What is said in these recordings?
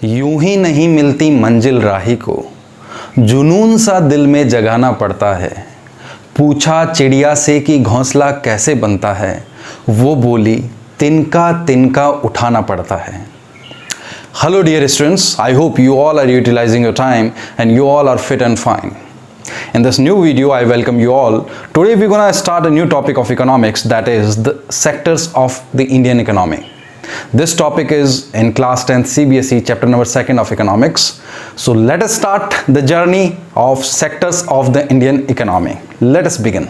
यूं ही नहीं मिलती मंजिल राही को, जुनून सा दिल में जगाना पड़ता है। पूछा चिड़िया से कि घोंसला कैसे बनता है, वो बोली तिनका तिनका उठाना पड़ता है। Hello dear students, I hope you all are utilizing your time and you all are fit and fine. In this new video, I welcome you all. Today we're gonna start a new topic of economics, that is the sectors of the Indian economy. This topic is in class 10 CBSE chapter number 2 of economics. So let us start the journey of sectors of the Indian economy. Let us begin.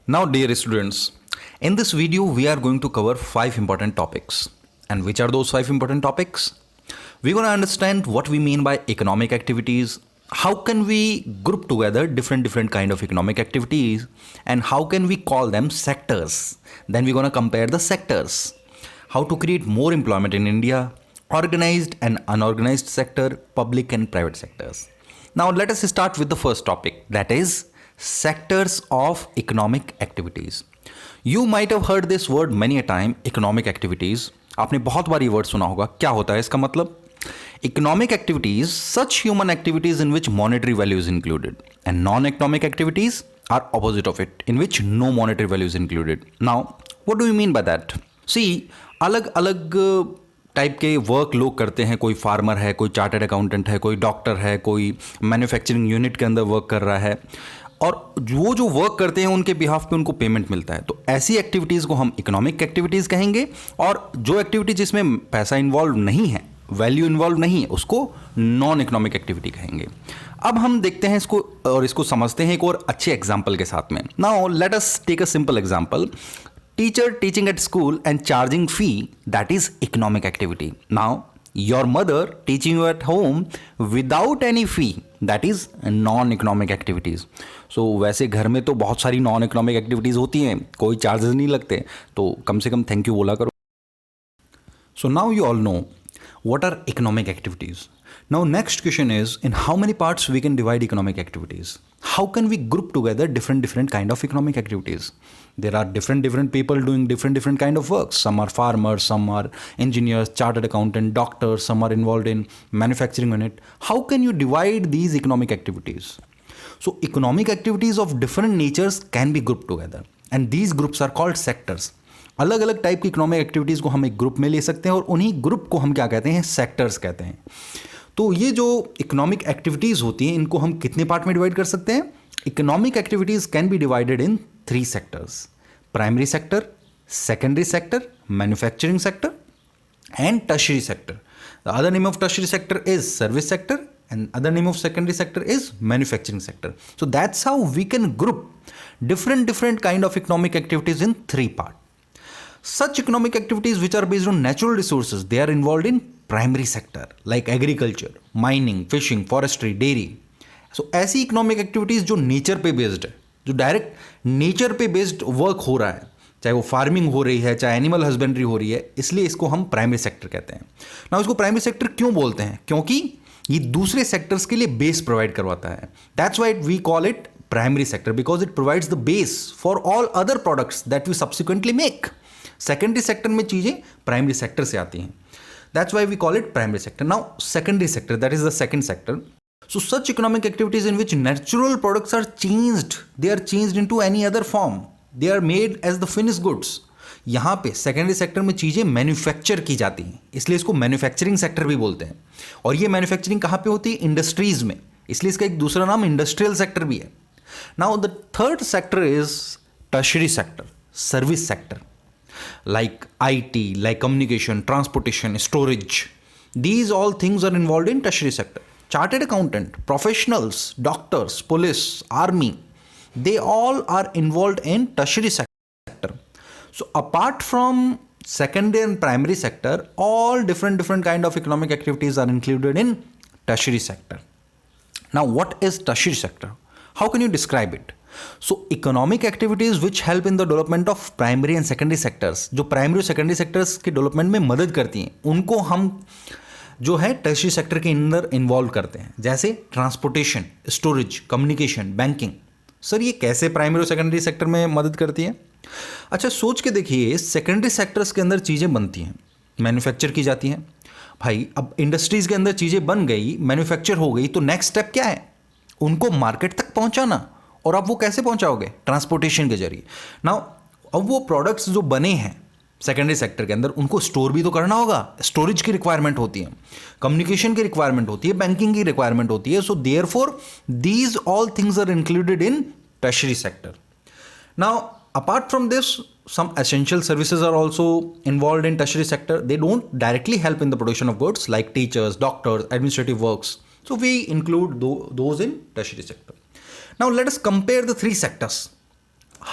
Now dear students, in this video we are going to cover 5 important topics. And which are those 5 important topics? We're going to understand what we mean by economic activities, how can we group together different kind of economic activities, and how can we call them sectors. Then we're going to compare the sectors, how to create more employment in India, organized and unorganized sector, public and private sectors. Now let us start with the first topic, that is sectors of economic activities. You might have heard this word many a time, economic activities. आपने बहुत बार ये word सुना होगा. क्या होता है इसका मतलब? Economic activities, such human activities in which monetary value is included, and non-economic activities are opposite of it, in which no monetary value is included. Now, what do you mean by that? See, अलग अलग type के work लोग करते हैं. कोई farmer है, कोई chartered accountant है, कोई डॉक्टर है, कोई मैन्युफैक्चरिंग यूनिट के अंदर वर्क कर रहा है, और वो जो वर्क करते हैं उनके बिहाफ पे उनको पेमेंट मिलता है. तो ऐसी एक्टिविटीज़ को हम इकोनॉमिक एक्टिविटीज़ कहेंगे, और जो एक्टिविटी जिसमें पैसा इन्वॉल्व नहीं है, वैल्यू इन्वॉल्व नहीं है, उसको नॉन इकोनॉमिक एक्टिविटी कहेंगे. अब हम देखते हैं इसको और इसको समझते हैं एक और अच्छे एग्जाम्पल के साथ में. Now let us take a simple example. Teacher teaching at school and charging fee, that is economic activity. Now your mother teaching you at home without any fee, that is non economic activities. So वैसे घर में तो बहुत सारी non economic activities होती हैं, कोई charges नहीं लगते, तो कम से कम थैंक यू बोला करो. So now you all know what are economic activities. Now next question is, in how many parts we can divide economic activities? How can we group together different kind of economic activities? There are different people doing different kind of works. Some are farmers, some are engineers, chartered accountant, doctors, some are involved in manufacturing unit. How can you divide these economic activities? So economic activities of different natures can be grouped together, and these groups are called sectors. अलग अलग type की economic activities को हम एक group में ले सकते हैं, और उन्हीं ग्रुप को हम क्या कहते हैं? सेक्टर्स कहते हैं. तो ये जो इकोनॉमिक एक्टिविटीज़ होती हैं, इनको हम कितने पार्ट में डिवाइड कर सकते हैं? Economic activities can be divided in 3 sectors: primary sector, secondary sector, manufacturing sector, and tertiary sector. The other name of tertiary sector is service sector, and other name of secondary sector is manufacturing sector. So that's how we can group different kind of economic activities in 3 parts. Such economic activities which are based on natural resources, they are involved in primary sector like agriculture, mining, fishing, forestry, dairy. So ऐसी economic activities जो nature पे based है, जो direct nature पे based work हो रहा है, चाहे वो फार्मिंग हो रही है, चाहे एनिमल हस्बेंड्री हो रही है, इसलिए इसको हम प्राइमरी सेक्टर कहते हैं. ना इसको प्राइमरी सेक्टर क्यों बोलते हैं? क्योंकि ये दूसरे सेक्टर्स के लिए बेस प्रोवाइड करवाता है. That's why we call it primary sector, because it provides the base for all other products that we subsequently make. Secondary sector में चीजें प्राइमरी सेक्टर से आती हैं. That's why we call it primary sector. Now secondary sector, that is the second sector. So such economic activities in which natural products are changed, they are changed into any other form, they are made as the finished goods. यहाँ पे secondary sector में चीज़ें manufacture की जाती हैं, इसलिए इसको manufacturing sector भी बोलते हैं. और ये मैन्युफैक्चरिंग कहाँ पे होती है? इंडस्ट्रीज में, इसलिए इसका एक दूसरा नाम इंडस्ट्रियल सेक्टर भी है. Now the third sector is tertiary sector, service sector, like IT, like communication, transportation, storage. These all things are involved in tertiary sector. Chartered accountant, professionals, doctors, police, army, they all are involved in tertiary sector. So apart from secondary and primary sector, all different kind of economic activities are included in tertiary sector. Now what is tertiary sector? How can you describe it? So economic activities which help in the development of primary and secondary sectors, जो primary और secondary sectors के development में मदद करती हैं, उनको हम जो है टर्शियरी सेक्टर के अंदर इन्वॉल्व करते हैं. जैसे transportation, storage, communication, banking. Sir ये कैसे प्राइमरी और सेकेंडरी सेक्टर में मदद करती है? अच्छा सोच के देखिए, सेकेंडरी सेक्टर्स के अंदर चीज़ें बनती हैं, मैन्युफैक्चर की जाती हैं। भाई अब इंडस्ट्रीज़ के अंदर चीज़ें बन गई, मैन्युफैक्चर हो गई, तो नेक्स्ट स्टेप क्या है? उनको मार्केट तक पहुंचाना। और आप वो कैसे पहुंचाओगे? ट्रांसपोर्टेशन के जरिए। नाउ अब वो प्रोडक्ट्स जो बने हैं सेकेंडरी सेक्टर के अंदर, उनको स्टोर भी तो करना होगा। स्टोरेज की रिक्वायरमेंट होती है, कम्युनिकेशन की रिक्वायरमेंट होती है, बैंकिंग की रिक्वायरमेंट होती है। So therefore these all things are included in tertiary sector. Now apart from this, some essential services are also involved in tertiary sector. They don't directly help in the production of goods like teachers, doctors, administrative works. So we include those in tertiary sector. Now let us compare the three sectors.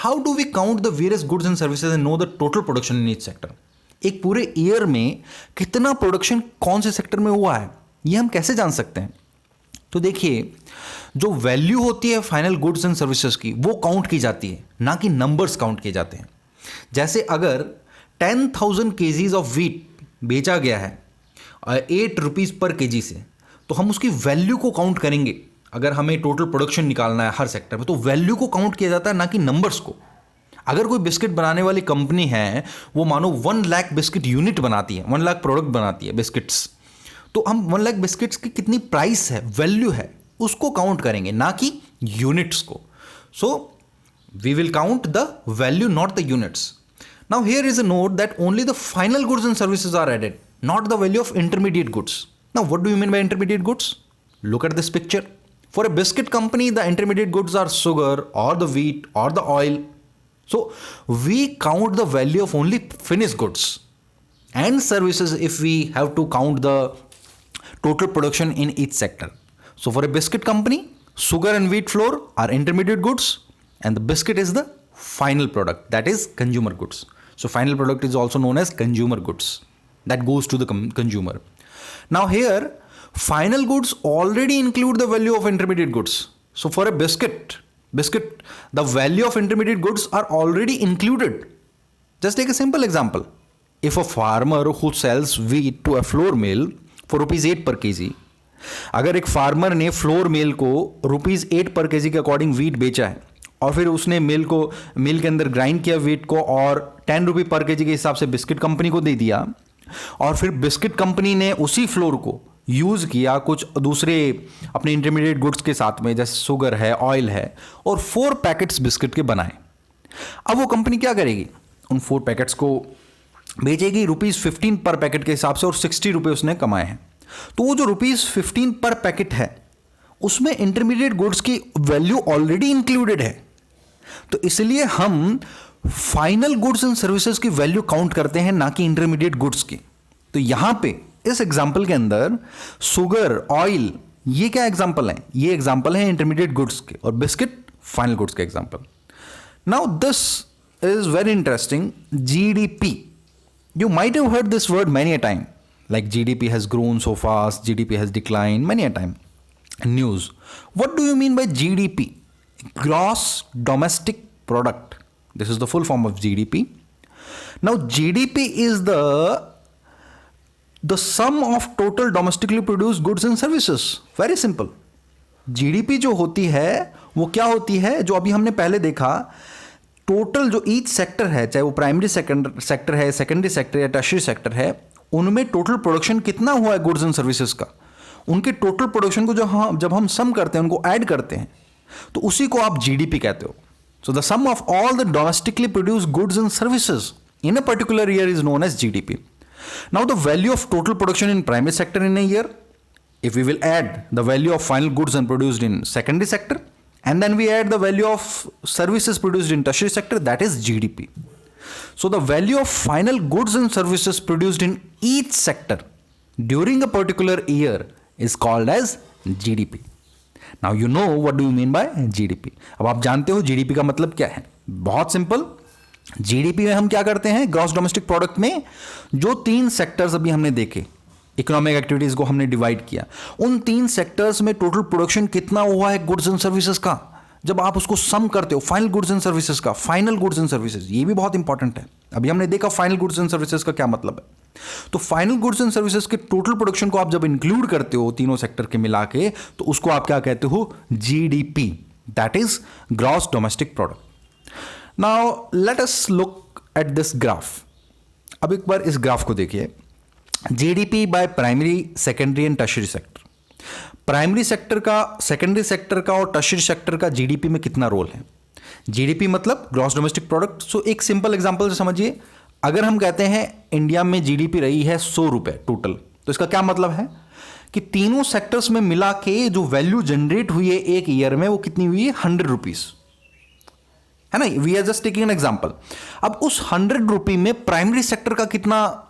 How do we count the various goods and services and know the total production in each sector? एक पूरे year में कितना production कौन से sector में हुआ है, ये हम कैसे जान सकते हैं? तो देखिए, जो वैल्यू होती है फाइनल गुड्स एंड सर्विसेज की, वो काउंट की जाती है, ना कि नंबर्स काउंट किए जाते हैं। जैसे अगर 10,000 केजीज ऑफ वीट बेचा गया है 8 रुपीज़ पर केजी से, तो हम उसकी वैल्यू को काउंट करेंगे। अगर हमें टोटल प्रोडक्शन निकालना है हर सेक्टर में, तो वैल्यू को काउंट किया जाता है, ना कि नंबर्स को। अगर कोई बिस्किट बनाने वाली कंपनी है, वो मानो 1 लाख बिस्किट यूनिट बनाती है, 1 लाख प्रोडक्ट बनाती है बिस्किट्स, तो हम 1 लाख बिस्किट्स की कितनी प्राइस है, वैल्यू है, उसको काउंट करेंगे, ना कि यूनिट्स को। So we will count the value, not the units. Now here is a note that only the final goods and services are added, not the value of intermediate goods. Now what do you mean by intermediate goods? Look at this picture. For a biscuit company, the intermediate goods are sugar or the wheat or the oil. So we count the value of only finished goods and services if we have to count the total production in each sector. So for a biscuit company, sugar and wheat flour are intermediate goods and the biscuit is the final product, that is consumer goods. So final product is also known as consumer goods that goes to the consumer. Now here, final goods already include the value of intermediate goods. So for a biscuit, the value of intermediate goods are already included. Just take a simple example. If a farmer who sells wheat to a flour mill for rupees 8 per kg, अगर एक farmer ने flour mill को rupees 8 पर KG के according wheat बेचा है और फिर उसने मिल के अंदर ग्राइंड किया वीट को और 10 रुपये पर केजी के हिसाब से बिस्किट कंपनी को दे दिया, और फिर बिस्किट कंपनी ने उसी फ्लोर को यूज़ किया कुछ दूसरे अपने इंटरमीडिएट गुड्स के साथ में, जैसे शुगर है, ऑयल है, और 4 पैकेट्स बिस्किट के बनाए। अब वो कंपनी क्या करेगी? उन 4 पैकेट्स को बेचेगी ₹15 पर पैकेट के हिसाब से, और 60 रुपये उसने कमाए हैं। तो वो जो ₹15 पर पैकेट है, उसमें इंटरमीडिएट गुड्स की वैल्यू ऑलरेडी इंक्लूडेड है। तो इसलिए हम फाइनल गुड्स एंड सर्विसेज की वैल्यू काउंट करते हैं, ना कि इंटरमीडिएट गुड्स की। तो यहां पे इस एग्जाम्पल के अंदर शुगर, ऑयल, ये क्या एग्जाम्पल है? ये एग्जाम्पल है इंटरमीडिएट गुड्स के, और बिस्किट फाइनल गुड्स के example. Now this is very interesting, GDP. You might have heard this word many a time, like GDP has grown so fast, GDP has declined many a time in news. What do you mean by GDP? Gross Domestic Product. This is the full form of GDP. Now GDP is the sum of total domestically produced goods and services. Very simple. GDP जो होती है वो क्या होती है? जो अभी हमने पहले देखा, टोटल जो ईच सेक्टर है, चाहे वो प्राइमरी सेक्टर है, सेकेंडरी सेक्टर या टर्शियरी सेक्टर है, उनमें टोटल प्रोडक्शन कितना हुआ है गुड्स एंड सर्विसेज का, उनके टोटल प्रोडक्शन को जब हम सम करते हैं, उनको ऐड करते हैं, तो उसी को आप GDP कहते हो. So the sum of all the domestically produced goods and services in a particular year is known as GDP. Now the value of total production in primary sector in a year, if we will add the value of final goods and produced in secondary sector, and then we add the value of services produced in tertiary sector, that is GDP. So the value of final goods and services produced in each sector during a particular year is called as GDP. Now you know what do you mean by GDP. अब आप जानते हो GDP का मतलब क्या है. बहुत simple. GDP में हम क्या करते हैं, ग्रॉस डोमेस्टिक प्रोडक्ट में जो 3 सेक्टर्स अभी हमने देखे, इकोनॉमिक एक्टिविटीज को हमने डिवाइड किया, उन 3 सेक्टर्स में टोटल प्रोडक्शन कितना हुआ है गुड्स एंड सर्विसेज का, जब आप उसको सम करते हो फाइनल गुड्स एंड सर्विसेज का, फाइनल गुड्स एंड सर्विसेज, ये भी बहुत इंपॉर्टेंट है. अभी हमने देखा फाइनल गुड्स एंड सर्विसेज का क्या मतलब है. तो फाइनल गुड्स एंड सर्विसेज के टोटल प्रोडक्शन को आप जब इंक्लूड करते हो तीनों सेक्टर के मिला के, तो उसको आप क्या कहते हो, GDP. that is gross domestic product. Now let us look at this graph. अब एक बार इस ग्राफ को देखिए, GDP by primary, secondary and tertiary sector. Primary sector का, सेकेंडरी सेक्टर का और टर्शियरी सेक्टर का जीडीपी में कितना रोल है. जीडीपी मतलब ग्रॉस डोमेस्टिक प्रोडक्ट. सो एक सिंपल एग्जांपल से समझिए, अगर हम कहते हैं इंडिया में जीडीपी रही है 100 रुपए टोटल, तो इसका क्या मतलब है कि तीनों सेक्टर्स में मिला के जो वैल्यू जनरेट हुई है एक ईयर में वो कितनी हुई है, 100 रुपीज, है ना. We are just taking an example. अब उस 100 रुपी में प्राइमरी सेक्टर का कितना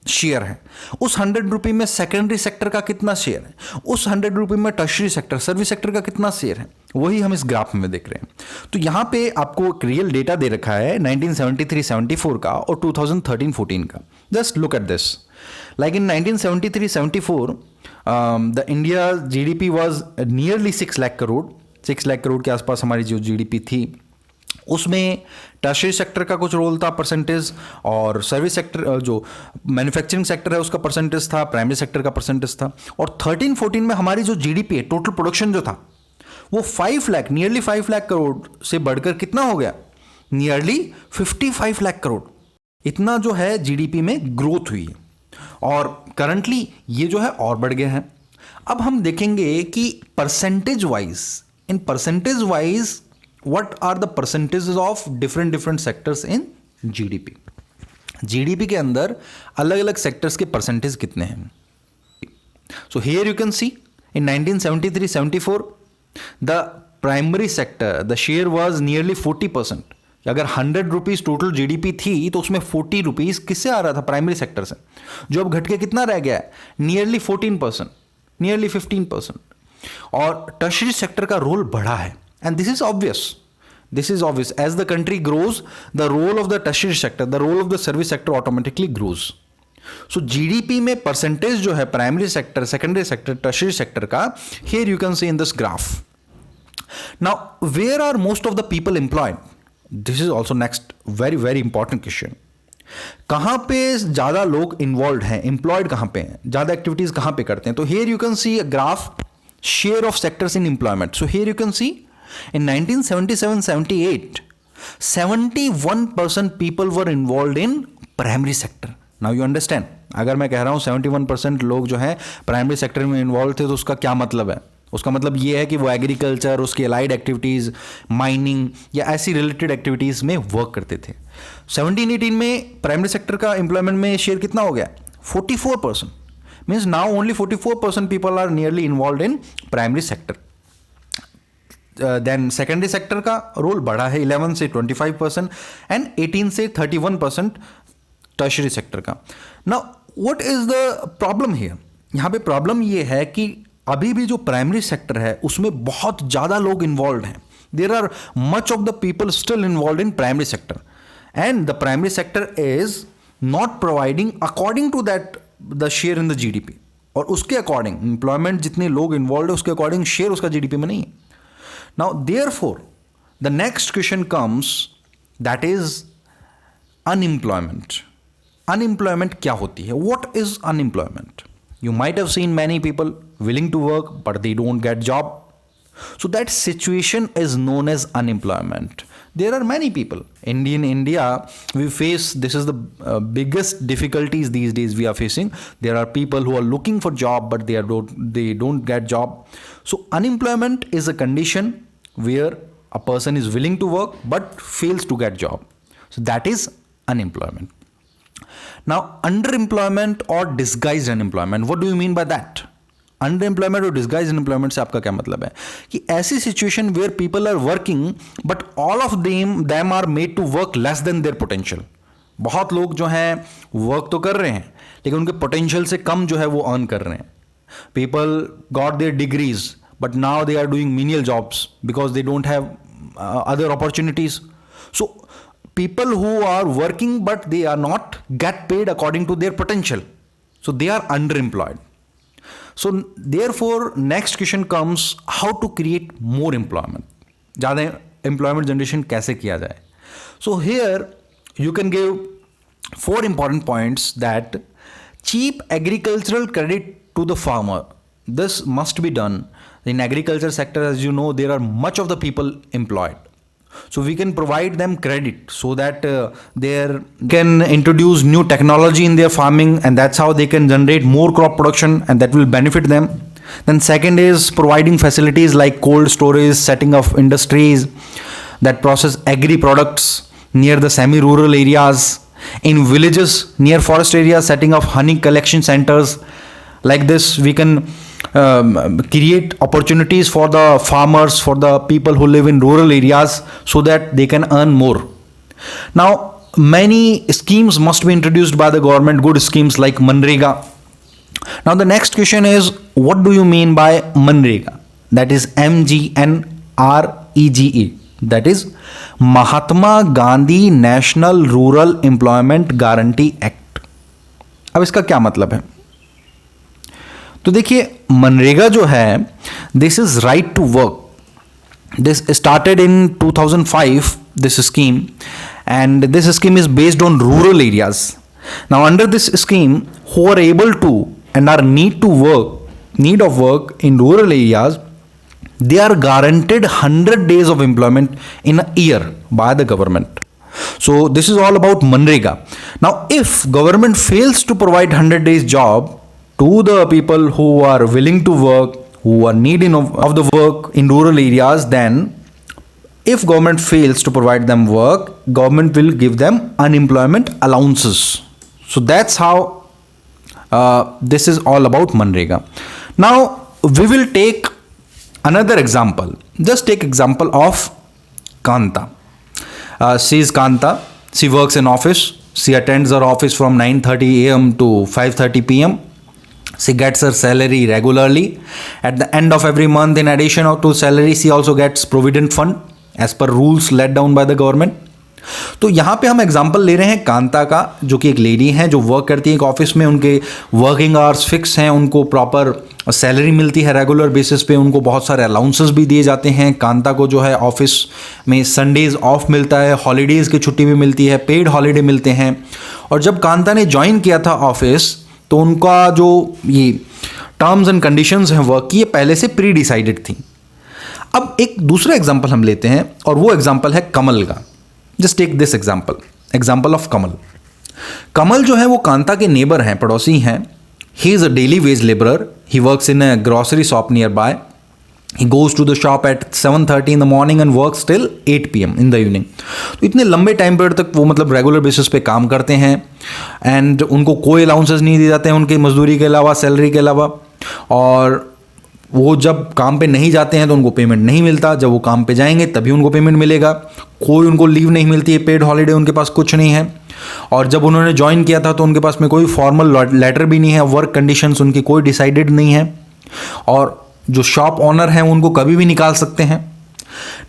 शेयर है, उस 100 रुपी में सेकेंडरी सेक्टर का कितना शेयर है, उस 100 रुपी में टर्शियरी सेक्टर, सर्विस सेक्टर का कितना शेयर है, वही हम इस ग्राफ में देख रहे हैं. तो यहां पे आपको एक रियल डेटा दे रखा है 1973-74 का और 2013-14 का. Just look at this. Like in 1973-74 the India GDP was nearly 6 lakh crore. 6 lakh crore के आसपास हमारी जो जीडीपी थी, उसमें टर्शियरी सेक्टर का कुछ रोल था परसेंटेज, और सर्विस सेक्टर जो मैन्युफैक्चरिंग सेक्टर है उसका परसेंटेज था, प्राइमरी सेक्टर का परसेंटेज था. और 13-14 में हमारी जो जीडीपी है, टोटल प्रोडक्शन जो था वो 5 लाख, नियरली 5 लाख करोड़ से बढ़कर कितना हो गया, नियरली 55 लाख करोड़. इतना जो है जीडीपी में ग्रोथ हुई है. और करंटली ये जो है और बढ़ गया है. अब हम देखेंगे कि percentage wise, in percentage wise what are the percentages of different sectors in GDP. GDP के अंदर अलग अलग सेक्टर्स के परसेंटेज कितने हैं. So here you can see in 1973-74 the primary sector the share was nearly 40%. अगर 100 रुपीज टोटल जीडीपी थी तो उसमें 40 रुपीज किससे आ रहा था, प्राइमरी सेक्टर से, जो अब घट के कितना रह गया है, नियरली 14%, नियरली 15%. और टर्शियरी सेक्टर का रोल बढ़ा है. And this is obvious. This is obvious. As the country grows, the role of the tertiary sector, the role of the service sector automatically grows. So GDP में percentage जो है primary sector, secondary sector, tertiary sector का, here you can see in this graph. Now, where are most of the people employed? This is also next very important question. कहाँ पे ज़्यादा लोग involved हैं, employed कहाँ पे हैं, ज़्यादा activities कहाँ पे करते हैं. तो here you can see a graph, share of sectors in employment. So here you can see in 1977-78, 71% people were involved in primary sector. Now you understand. अगर मैं कह रहा हूँ 71% लोग जो हैं प्राइमरी सेक्टर में इन्वॉल्व थे, तो उसका क्या मतलब है. उसका मतलब ये है कि वो एग्रीकल्चर, उसकी अलाइड एक्टिविटीज़, माइनिंग या ऐसी रिलेटेड एक्टिविटीज़ में वर्क करते थे. 17-18 में प्राइमरी सेक्टर का एम्प्लॉयमेंट में शेयर कितना हो गया, 44%. Means now only 44% people are nearly involve in primary sector. Then secondary sector का रोल बढ़ा है 11 से 25% एंड 18 से 31% टर्शियरी सेक्टर का. Now what is the problem here. यहाँ पे प्रॉब्लम ये है कि अभी भी जो प्राइमरी सेक्टर है उसमें बहुत ज़्यादा लोग इन्वॉल्व हैं. There are much of the people still involve in primary sector, and the primary sector is not providing according to that the share in the GDP. और उसके अकॉर्डिंग एम्प्लॉयमेंट जितने लोग इन्वॉल्व है उसके अकॉर्डिंग शेयर उसका GDP में नहीं है. Now, therefore, the next question comes, that is unemployment. Unemployment क्या होती है? What is unemployment? You might have seen many people willing to work, but they don't get job. So that situation is known as unemployment. There are many people. In India, we face, this is the biggest difficulties these days we are facing. There are people who are looking for job, but they don't get job. So unemployment is a condition where a person is willing to work but fails to get job. So that is unemployment. Now, underemployment or disguised unemployment, what do you mean by that? Underemployment और disguised unemployment से आपका क्या मतलब है कि ऐसी situation where people are working but all of them are made to work less than their potential. बहुत लोग जो हैं वर्क तो कर रहे हैं लेकिन उनके पोटेंशियल से कम जो है वो अर्न कर रहे हैं. People got their degrees but now they are doing menial jobs because they don't have other opportunities. So people who are working but they are not get paid according to their potential, so they are underemployed. So therefore next question comes, how to create more employment. ज़्यादा employment generation कैसे किया जाए. So here you can give 4 important points. That cheap agricultural credit to the farmer, this must be done. In agriculture sector, as you know, there are much of the people employed. So we can provide them credit so that they can introduce new technology in their farming, and that's how they can generate more crop production, and that will benefit them. Then second is providing facilities like cold storage, setting of industries that process agri products near the semi-rural areas. In villages near forest areas, setting of honey collection centers. Like this we can create opportunities for the farmers, for the people who live in rural areas, so that they can earn more. Now many schemes must be introduced by the government, good schemes like Manrega. Now the next question is, what do you mean by Manrega? That is MGNREGA, that is Mahatma Gandhi national rural employment guarantee act. अब इसका क्या मतलब है? तो देखिए, मनरेगा जो है, this is right to work. This started in 2005, this scheme, and this scheme is based on rural areas. Now under this scheme, who are able to and are need of work in rural areas, they are guaranteed 100 days of employment in a year by the government. So this is all about Manrega. Now if government fails to provide 100 days job to the people who are willing to work, who are needing of the work in rural areas, then if government fails to provide them work, government will give them unemployment allowances. So that's how this is all about Manrega. Now we will take another example. Just take example of Kanta. She is Kanta. She works in office. She attends her office from 9:30 a.m. to 5:30 p.m. She gets her salary regularly. At the end of every month, in addition to salary, she also gets provident fund as per rules laid down by the government. तो यहाँ पे हम example ले रहे हैं कांता का, जो कि एक लेडी हैं जो वर्क करती है एक ऑफिस में. उनके वर्किंग आवर्स फिक्स हैं, उनको प्रॉपर सैलरी मिलती है रेगुलर बेसिस पे, उनको बहुत सारे अलाउंसेस भी दिए जाते हैं. कांता को जो है ऑफिस में संडेज ऑफ मिलता है, हॉलीडेज़ की छुट्टी भी मिलती है, पेड हॉलीडे मिलते हैं. और जब कांता ने ज्वाइन किया था ऑफिस, तो उनका जो ये टर्म्स एंड कंडीशंस हैं वर्क की, ये पहले से प्री डिसाइडेड थी. अब एक दूसरा एग्जाम्पल हम लेते हैं, और वो एग्जाम्पल है कमल का. Just take this example of Kamal. Kamal जो है वो कांता के नेबर हैं, पड़ोसी हैं. He is a daily wage labourer. He works in a grocery shop nearby. He goes to the shop at 7:30 in the morning and works till 8 p.m. in the evening. तो इतने लंबे time period तक वो मतलब regular basis पे काम करते हैं, एंड उनको कोई अलाउंसेस नहीं दिए जाते हैं उनके मजदूरी के अलावा, सैलरी के अलावा. और वो जब काम पे नहीं जाते हैं तो उनको पेमेंट नहीं मिलता. जब वो काम पे जाएंगे तभी उनको पेमेंट मिलेगा. कोई उनको लीव नहीं मिलती है, पेड हॉलीडे उनके पास कुछ नहीं है. और जब उन्होंने ज्वाइन किया था तो उनके पास में कोई फॉर्मल लेटर भी नहीं है. वर्क कंडीशंस उनकी कोई डिसाइडेड नहीं है, और जो शॉप ओनर हैं उनको कभी भी निकाल सकते हैं.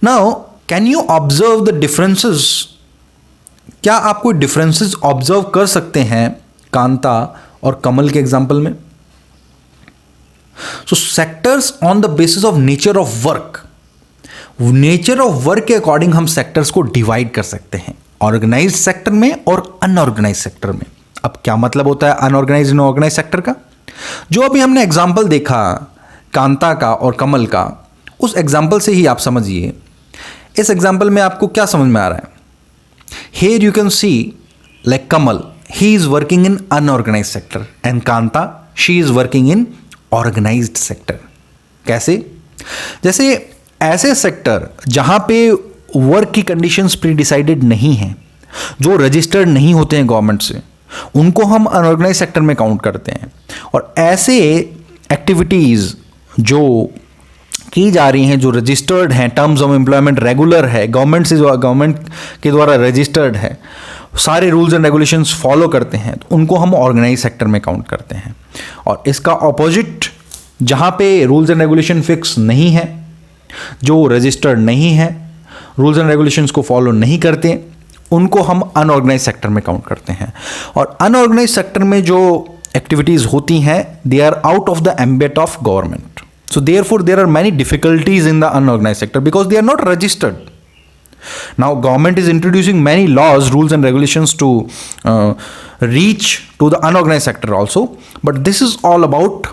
Now can you observe the differences? क्या आप कोई डिफरेंसेस ऑब्जर्व कर सकते हैं कांता और कमल के एग्जाम्पल में? So sectors on the basis of nature of work. Nature of work के अकॉर्डिंग हम सेक्टर्स को डिवाइड कर सकते हैं, ऑर्गेनाइज्ड सेक्टर में और अनऑर्गेनाइज्ड सेक्टर में. अब क्या मतलब होता है अनऑर्गेनाइज्ड एंड ऑर्गेनाइज्ड सेक्टर का? जो अभी हमने एग्जाम्पल देखा कांता का और कमल का, उस एग्जाम्पल से ही आप समझिए. इस एग्जाम्पल में आपको क्या समझ में आ रहा है? Here you can see like Kamal, he is working in unorganized sector, and Kanta, she is working in organized sector. कैसे? जैसे ऐसे सेक्टर जहाँ पे वर्क की कंडीशंस प्री डिसाइडेड नहीं हैं, जो रजिस्टर्ड नहीं होते हैं गवर्नमेंट से, उनको हम अनऑर्गेनाइज सेक्टर में काउंट करते हैं. और ऐसे एक्टिविटीज़ जो की जा रही हैं, जो रजिस्टर्ड हैं, टर्म्स ऑफ एम्प्लॉयमेंट रेगुलर है, गवर्नमेंट के द्वारा रजिस्टर्ड है, सारे रूल्स एंड रेगुलेशंस फॉलो करते हैं, तो उनको हम ऑर्गेनाइज सेक्टर में काउंट करते हैं. और इसका ऑपोजिट, जहाँ पे रूल्स एंड रेगुलेशन फिक्स नहीं है, जो रजिस्टर्ड नहीं है, रूल्स एंड रेगुलेशंस को फॉलो नहीं करते, उनको हम अनऑर्गेनाइज सेक्टर में काउंट करते हैं. और अनऑर्गेनाइज सेक्टर में जो एक्टिविटीज़ होती हैं, they are out of the ambit of government. So therefore there are many difficulties in the unorganized sector because they are not registered. Now government is introducing many laws, rules and regulations to reach to the unorganized sector also, but this is all about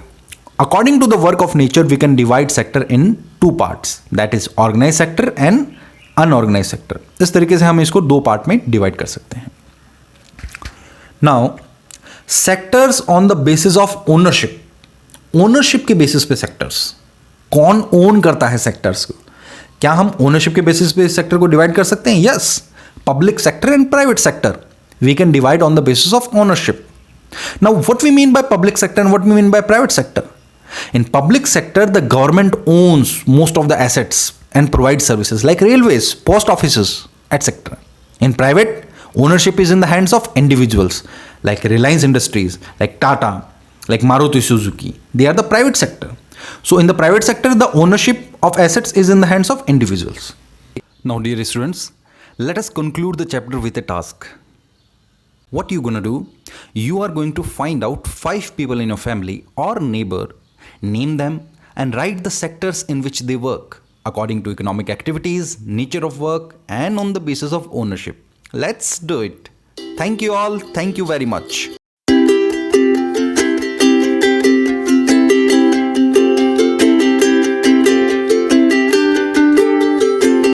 According to the work of nature, we can divide sector in two parts, that is organized sector and unorganized sector. इस तरीके से हम इसको दो part में divide कर सकते हैं. Now sectors on the basis of ownership. Ownership के बेसिस पे सेक्टर्स, कौन ओन करता है सेक्टर्स को, क्या हम ओनरशिप के बेसिस पे सेक्टर को डिवाइड कर सकते हैं? Yes, public sector and private sector we can divide on the basis of ownership. Now, what we mean by public sector and what we mean by private sector? In public sector, the government owns most of the assets and provides services like railways, post offices, etc. In private, ownership is in the hands of individuals like Reliance Industries, like Tata, like Maruti Suzuki. They are the private sector. So, in the private sector, the ownership of assets is in the hands of individuals. Now, dear students, let us conclude the chapter with a task. What you gonna do? You are going to find out 5 people in your family or neighbor, name them and write the sectors in which they work according to economic activities, nature of work and on the basis of ownership. Let's do it. Thank you all. Thank you very much.